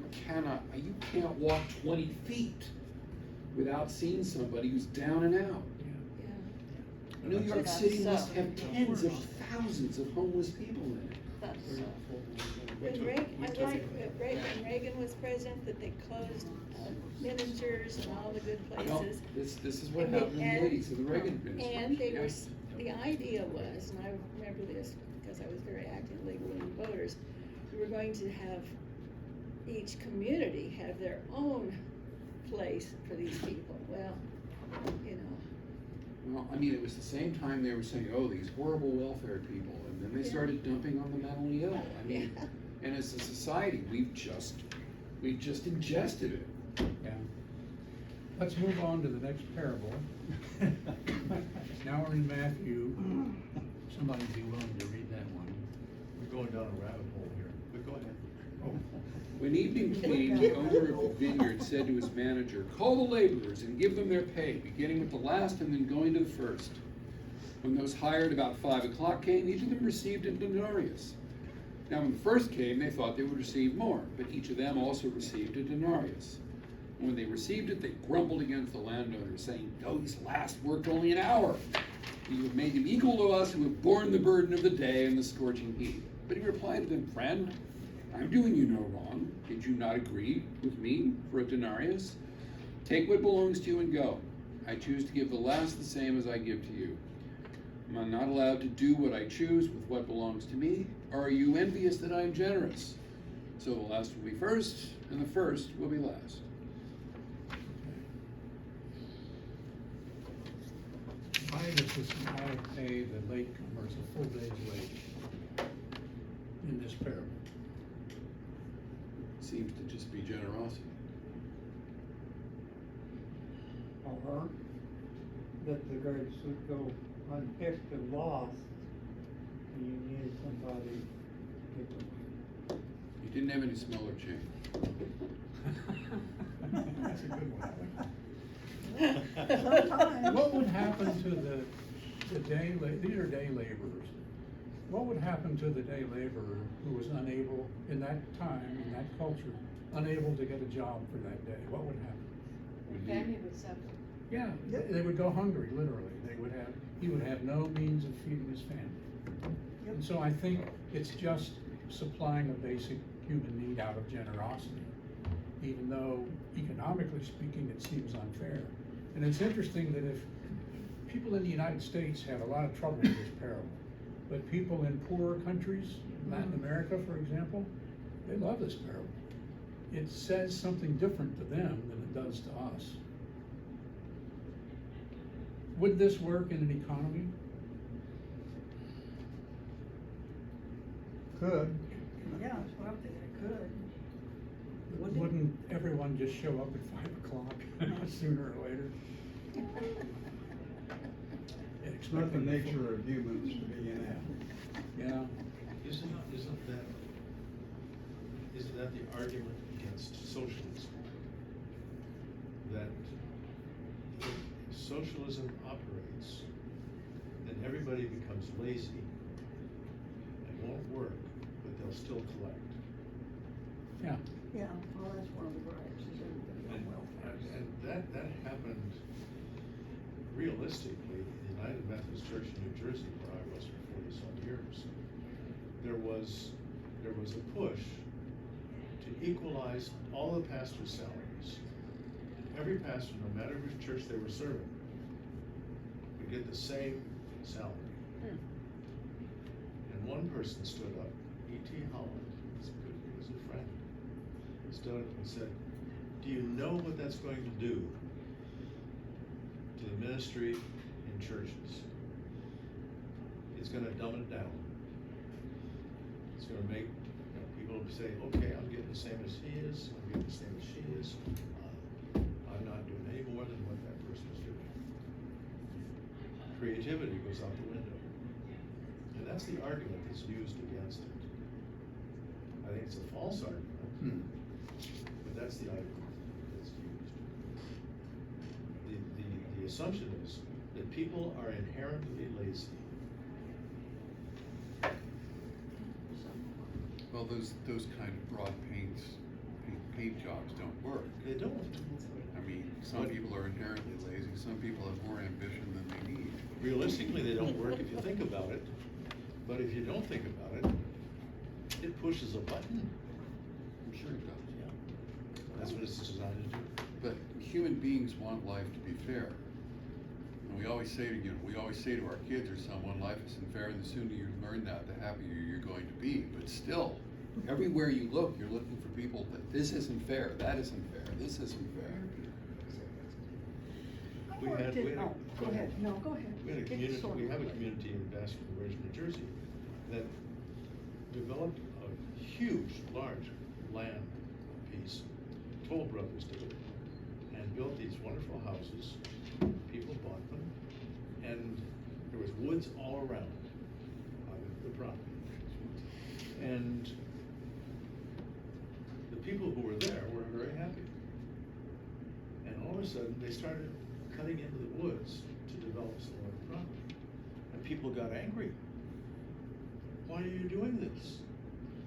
can't walk 20 feet without seeing somebody who's down and out. Yeah. New York That's City so. must have tens of thousands of homeless people in it. That's, When Reagan was president, that they closed miniatures and all the good Well, places. this is what And they- happened in the 80s in the Reagan administration. And they were, yeah. the idea was, and I remember this because I was very active in League of Women Voters, we were going to have each community have their own place for these people. Well, you know. Well, I mean, it was the same time they were saying, oh, these horrible welfare people, and then they Yeah. started dumping on the mentally ill. I mean, Yeah. and as a society, we've just ingested it. Yeah. Let's move on to the next parable. Now we're in Matthew. Somebody be willing to read that one. We're going down a rabbit hole here, but go ahead. Oh. When evening came, the owner of the vineyard said to his manager, call the laborers and give them their pay, beginning with the last and then going to the first. When those hired about 5 o'clock came, each of them received a denarius. Now when the first came, they thought they would receive more, but each of them also received a denarius. And when they received it, they grumbled against the landowner, saying, those last worked only an hour. You have made them equal to us who have borne the burden of the day and the scorching heat. But he replied to them, friend, I'm doing you no wrong. Did you not agree with me for a denarius? Take what belongs to you and go. I choose to give the last the same as I give to you. Am I not allowed to do what I choose with what belongs to me? Or are you envious that I am generous? So the last will be first, and the first will be last. Why does this guy pay the latecomers a full day's wage in this parable? Seems to just be generosity. Or that the grapes would go unpicked and lost, and you needed somebody to pick them. You didn't have any smell or change. That's a good one. Sometimes. What would happen to the these are day laborers. What would happen to the day laborer who was unable, in that time, in that culture, unable to get a job for that day? What would happen? The family would suffer. Yeah, they would go hungry, literally. He would have no means of feeding his family. And so I think it's just supplying a basic human need out of generosity, even though economically speaking, it seems unfair. And it's interesting that if people in the United States have a lot of trouble with this parable, but people in poorer countries, Latin America, for example, they love this parable. it says something different to them than it does to us. Would this work in an economy? Could. Yeah, that's what I'm thinking, it could. Wouldn't it? Wouldn't everyone just show up at 5 o'clock sooner or later? It's not the nature of humans to be inactive. Yeah, Isn't that the argument against socialism? That if socialism operates, then everybody becomes lazy and won't work, but they'll still collect. yeah. Yeah, well, that's one of the gripes, is everybody on welfare. And that happened realistically in the United Methodist Church in New Jersey, where I was for 40-some years. There was a push to equalize all the pastors' salaries. Every pastor, no matter which church they were serving, would get the same salary. And one person stood up, E.T. Holland, he was a friend, stood up and said, "Do you know what that's going to do to the ministry in churches? It's gonna dumb it down. It's gonna make people say, okay, I'm getting the same as he is, I'm getting the same as she is. I'm not doing any more than what that person is doing." Creativity goes out the window. And that's the argument that's used against it. I think it's a false argument, but that's the argument that's used. The assumption is that people are inherently lazy. Well, those kind of broad paint jobs don't work. They don't. I mean, some people are inherently lazy, some people have more ambition than they need. Realistically, they don't work if you think about it, but if you don't think about it, it pushes a button. I'm sure it does. That's what it's designed to do. But human beings want life to be fair. And we always say to our kids or someone, life isn't fair, and the sooner you learn that, the happier you're going to be. But still, everywhere you look, you're looking for people that this isn't fair, that isn't fair, this isn't fair. We had- Go ahead, no, go ahead. We had a It's community, sort of we have a related. community in Baskin Ridge, New Jersey, that developed a huge, large land piece. Toll Brothers did it, and built these wonderful houses. People bought them, and there was woods all around the property. And the people who were there were very happy. And all of a sudden, they started cutting into the woods to develop some of the property. And people got angry. Why are you doing this?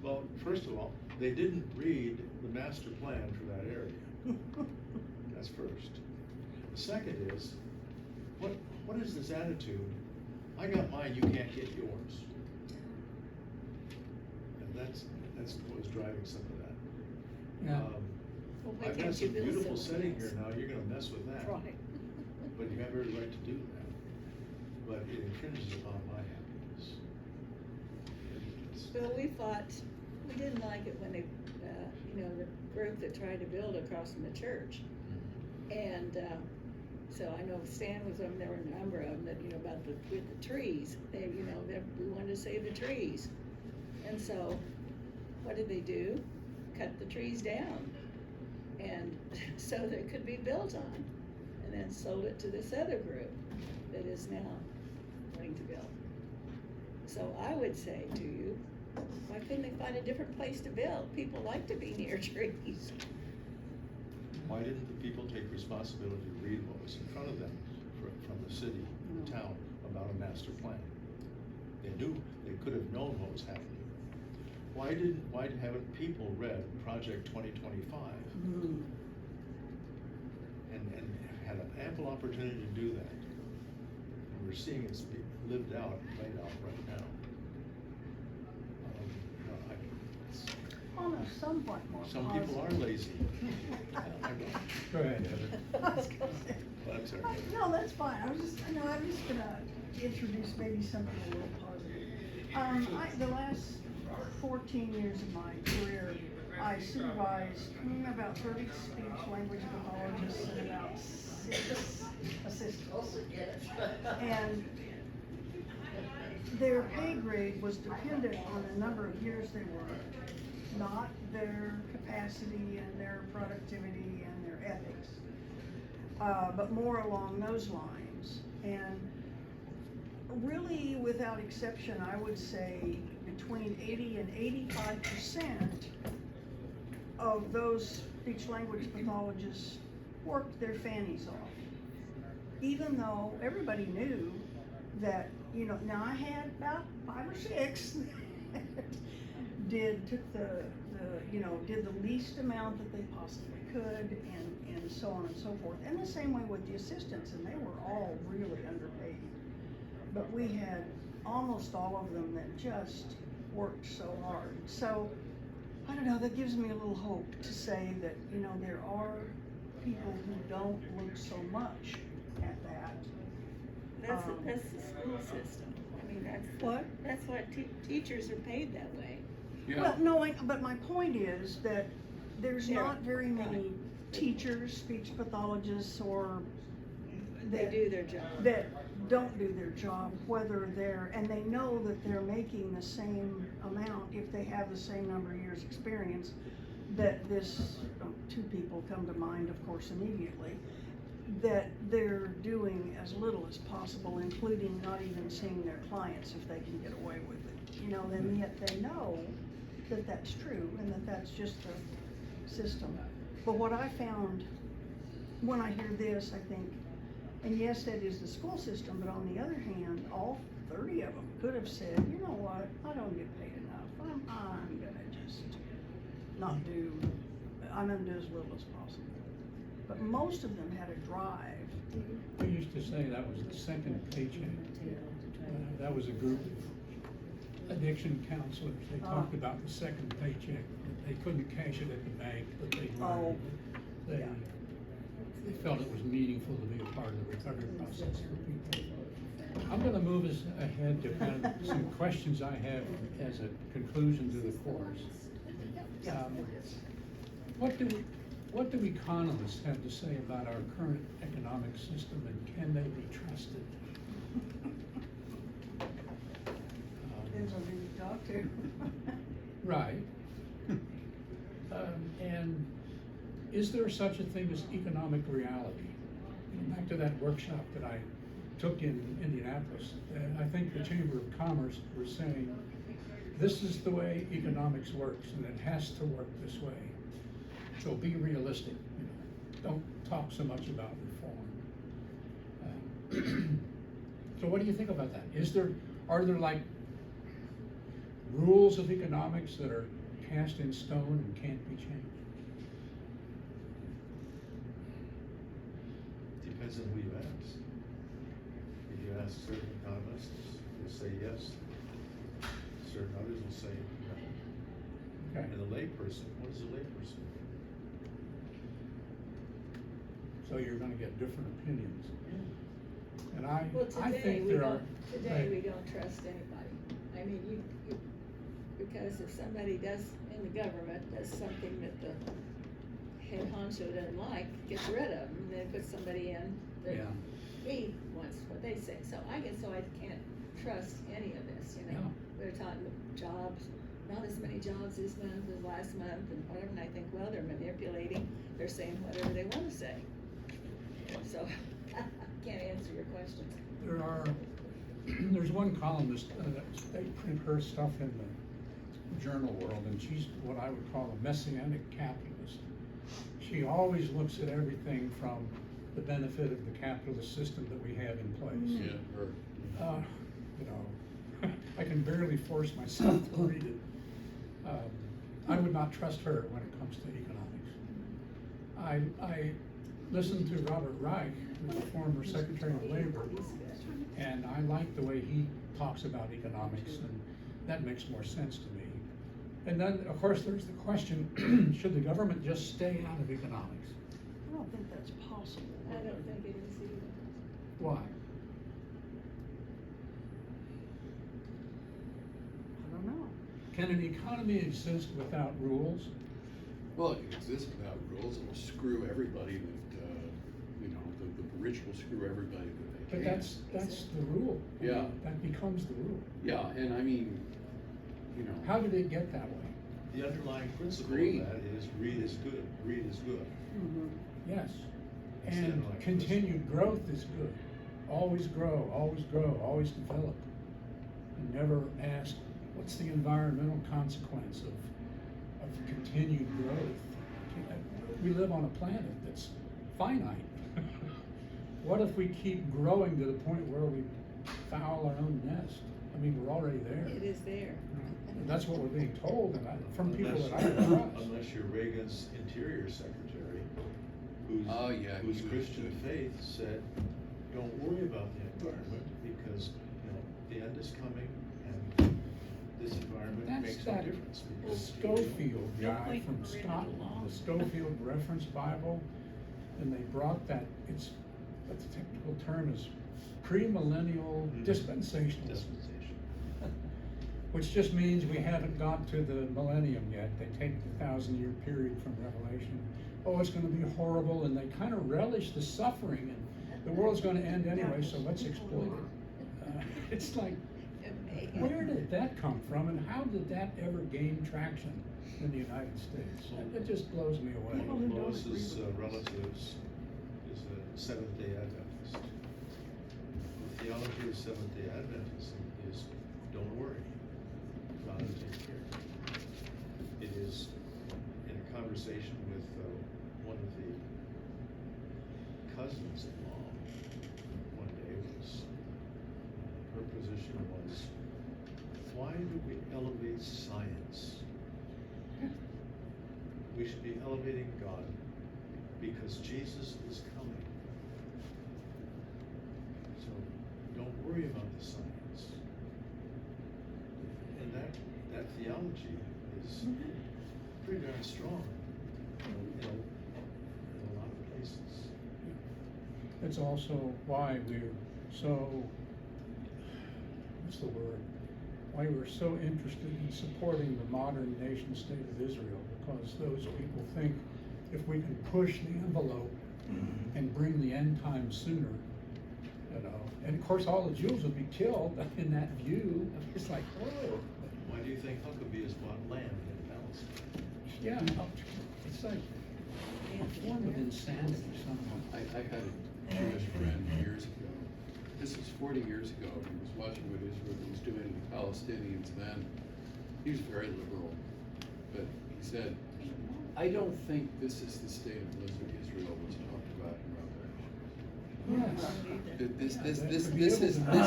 Well, first of all, they didn't read the master plan for that area. That's first. The second is, what is this attitude? I got mine, you can't get yours. And that's what was driving some of that. Yeah. Well, why I've got can't some you build beautiful somewhere setting else? here now, you're gonna mess with that. Right. But you have every right to do that. But it infringes upon my happiness. Well, we didn't like it when they, the group that tried to build across from the church. And, so I know Stan was over there, were a number of them that, about with the trees, we wanted to save the trees. And so, what did they do? Cut the trees down. And so that it could be built on, and then sold it to this other group that is now wanting to build. So I would say to you, why couldn't they find a different place to build? People like to be near trees. Why didn't the people take responsibility to read what was in front of them from the city, the town, about a master plan? They knew, they could have known what was happening. Why haven't people read Project 2025? And had an ample opportunity to do that. And we're seeing it's lived out, played out right now. On a somewhat more Some people are positive- lazy. I know. Go ahead, Heather. I was gonna say- But I'm sorry. No, that's fine, I'm just gonna introduce maybe something a little positive. The last 14 years of my career, I supervised about 30 speech language pathologists and about 6 assistants. And their pay grade was dependent on the number of years they worked, not their capacity and their productivity and their ethics, but more along those lines. And really, without exception, I would say between 80 and 85% of those speech language pathologists worked their fannies off. Even though everybody knew that, you know, now I had about 5 or 6 that took the did the least amount that they possibly could, and so on and so forth. And the same way with the assistants, and they were all really underpaid. But we had almost all of them that just worked so hard. So, I don't know, that gives me a little hope to say that, you know, there are people who don't look so much at that. That's the school system. I mean, What? that's what teachers are paid that way. Yeah. Well, no, but my point is that there's Yeah, not very many right. teachers, speech pathologists, or They that, do their job. that don't do their job, whether they're, and they know that they're making the same amount if they have the same number of years' experience, that this, 2 people come to mind, of course, immediately, that they're doing as little as possible, including not even seeing their clients if they can get away with it. You know, and yet they know that that's true and that that's just the system. But what I found when I hear this, I think, and yes, that is the school system, but on the other hand, all 30 of them could have said, you know what, I don't get paid enough. I'm gonna just I'm gonna do as little as possible. But most of them had a drive. We used to say that was the second paycheck. That was a group of addiction counselors. They talked about the second paycheck. They couldn't cash it at the bank, but they Yeah. they felt it was meaningful to be a part of the recovery process for people. I'm gonna move us ahead to kind of some questions I have as a conclusion to the course. What do economists have to say about our current economic system, and can they be trusted? Depends on who you talk to. Right. And is there such a thing as economic reality? Back to that workshop that I took in Indianapolis, I think the Chamber of Commerce was saying, this is the way economics works, and it has to work this way. So be realistic, you know. Don't talk so much about reform. So what do you think about that? Are there like rules of economics that are cast in stone and can't be changed? Depends on who you ask. If you ask certain economists, they'll say yes. Certain others will say no. Okay. And the layperson, what is a layperson? So you're gonna get different opinions. And Well, I today, think we there are. don't, we don't trust anybody. I mean, you, because if somebody does, in the government, does something that the head honcho doesn't like, gets rid of them, and then puts somebody in that Yeah. he wants what they say. So I can't trust any of this, you know? No. They're talking jobs, not as many jobs this month as last month and whatever, and I think, well, they're manipulating, they're saying whatever they wanna say. So, I can't answer your questions. There's one columnist, they print her stuff in the journal world, and she's what I would call a messianic capitalist. She always looks at everything from the benefit of the capitalist system that we have in place. Yeah, or, You know, I can barely force myself to read it. I would not trust her when it comes to economics. I listened to Robert Reich, the former Secretary of Labor, and I like the way he talks about economics, and that makes more sense to me. And then, of course, there's the question, should the government just stay out of economics? I don't think that's possible. I don't think it is either. Why? I don't know. Can an economy exist without rules? Well, it can exist without rules, it'll screw everybody that, the rich will screw everybody that they But can. that's the rule. I mean, Yeah. That becomes the rule. Yeah, and I mean, How did it get that way? The underlying principle Greed. of that is greed is good, greed is good. Yes. It's the And underlying continued growth is good. Always grow, always develop. And never ask, what's the environmental consequence of continued growth? We live on a planet that's finite. What if we keep growing to the point where we foul our own nest? I mean, we're already there. It is there. And that's what we're being told, and from people that I Unless- trust. Unless you're Reagan's Interior Secretary, whose, Oh, yeah, he whose was- Christian faith said, don't worry about the environment, because, the end is coming, and this environment That's makes no that difference. because Schofield No guy point from in reading Scotland, along. the Schofield Reference Bible, and they brought that, the technical term is premillennial Mhm. dispensationalism, Dispensation. which just means we haven't got to the millennium yet. They take the 1,000-year period from Revelation. Oh, it's gonna be horrible, and they kind of relish the suffering, and the world's gonna end anyway, so let's exploit it. It's like, where did that come from, and how did that ever gain traction in the United States? It just blows me away. People who don't agree Lois's with this. relatives is a Seventh-day Adventist. The theology of Seventh-day Adventism is, don't worry, God will take care of it. It is, in a conversation with one of the cousins-in-law one day, was her position was, why do we elevate science? We should be elevating God because Jesus is coming. So don't worry about the science. And that theology is pretty darn strong in a lot of places. It's also why we're so, what's the word? Why we're so interested in supporting the modern nation state of Israel, because those people think if we can push the envelope and bring the end time sooner, and of course all the Jews will be killed in that view. It's like, oh, Why do you think Huckabee has bought land in Palestine? yeah, it's like a form of insanity somehow. I had a Jewish friend years ago. This was 40 years ago. He was watching what Israel was doing to the Palestinians then. He was very liberal, but he said, I don't think this is the state of Israel was talked about in Revelation. Yes. This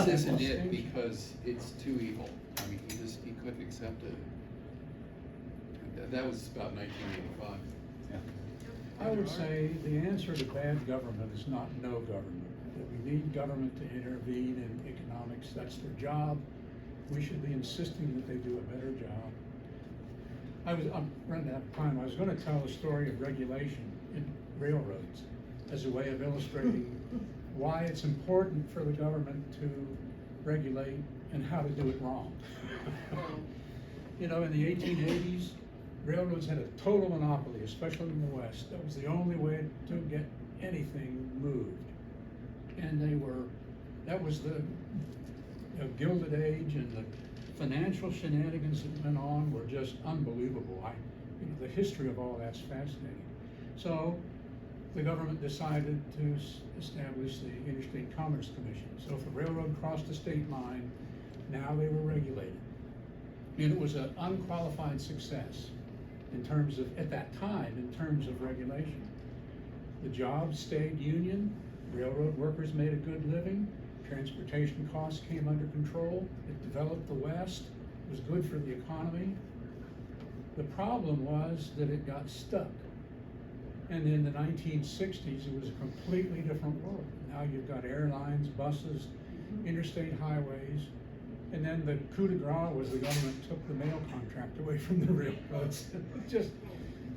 isn't it because it's too evil. I mean, he couldn't accept it. That was about 1985. I would say the answer to bad government is not no government. That we need government to intervene in economics. That's their job. We should be insisting that they do a better job. I'm running out of time. I was going to tell the story of regulation in railroads as a way of illustrating why it's important for the government to regulate and how to do it wrong. In the 1880s, railroads had a total monopoly, especially in the West. That was the only way to get anything moved. And that was the Gilded Age, and the financial shenanigans that went on were just unbelievable. The history of all that's fascinating. So the government decided to establish the Interstate Commerce Commission. So if a railroad crossed a state line, now they were regulated. And it was an unqualified success in terms of, at that time, in terms of regulation. The jobs stayed union, railroad workers made a good living, transportation costs came under control, it developed the West, it was good for the economy. The problem was that it got stuck. And in the 1960s, it was a completely different world. Now you've got airlines, buses, interstate highways, and then the coup de grace was the government took the mail contract away from the railroads.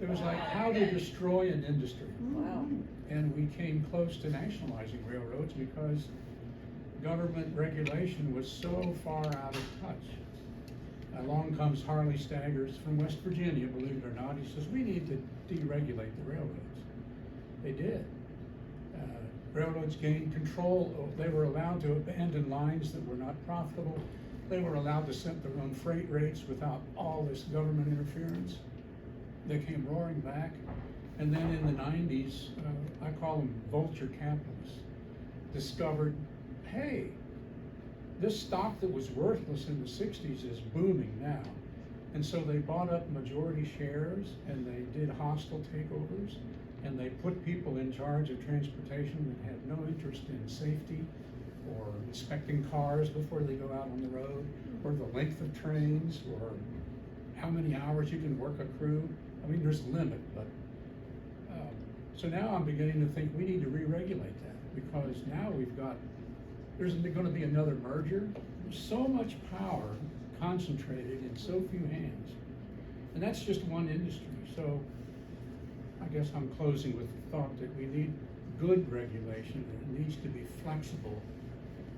It was like how to destroy an industry. Wow. And we came close to nationalizing railroads because government regulation was so far out of touch. Along comes Harley Staggers from West Virginia, believe it or not. He says, we need to deregulate the railroads. They did. Railroads gained control. They were allowed to abandon lines that were not profitable. They were allowed to set their own freight rates without all this government interference. They came roaring back. And then in the 90s, I call them vulture capitalists, discovered, hey, this stock that was worthless in the 60s is booming now. And so they bought up majority shares and they did hostile takeovers and they put people in charge of transportation that had no interest in safety or inspecting cars before they go out on the road, or the length of trains, or how many hours you can work a crew. I mean, there's a limit, but so now I'm beginning to think we need to re-regulate that, because now there's going to be another merger. There's so much power concentrated in so few hands, and that's just one industry. So I guess I'm closing with the thought that we need good regulation, and it needs to be flexible